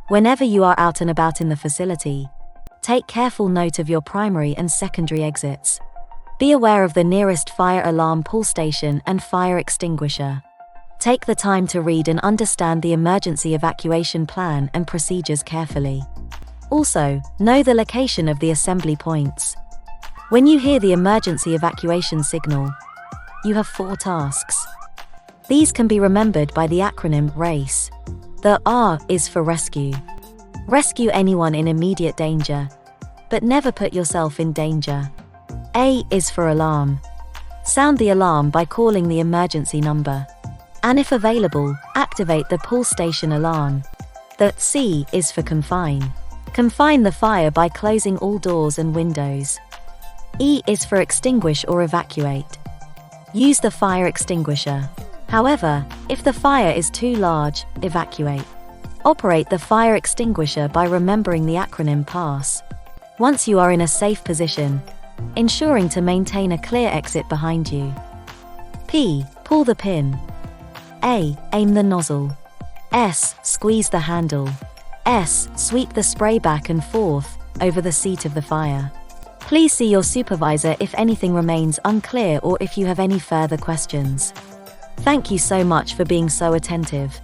Whenever you are out and about in the facility, take careful note of your primary and secondary exits. Be aware of the nearest fire alarm pull station and fire extinguisher. Take the time to read and understand the emergency evacuation plan and procedures carefully. Also, know the location of the assembly points. When you hear the emergency evacuation signal, you have 4 tasks. These can be remembered by the acronym RACE. The R is for rescue. Rescue anyone in immediate danger, but never put yourself in danger. A is for alarm. Sound the alarm by calling the emergency number. And if available, activate the pull station alarm. The C is for confine. Confine the fire by closing all doors and windows. E is for extinguish or evacuate. Use the fire extinguisher. However, if the fire is too large, evacuate. Operate the fire extinguisher by remembering the acronym PASS. Once you are in a safe position, ensuring to maintain a clear exit behind you. P. Pull the pin. A. Aim the nozzle. S. Squeeze the handle. S. Sweep the spray back and forth over the seat of the fire. Please see your supervisor if anything remains unclear or if you have any further questions. Thank you so much for being so attentive.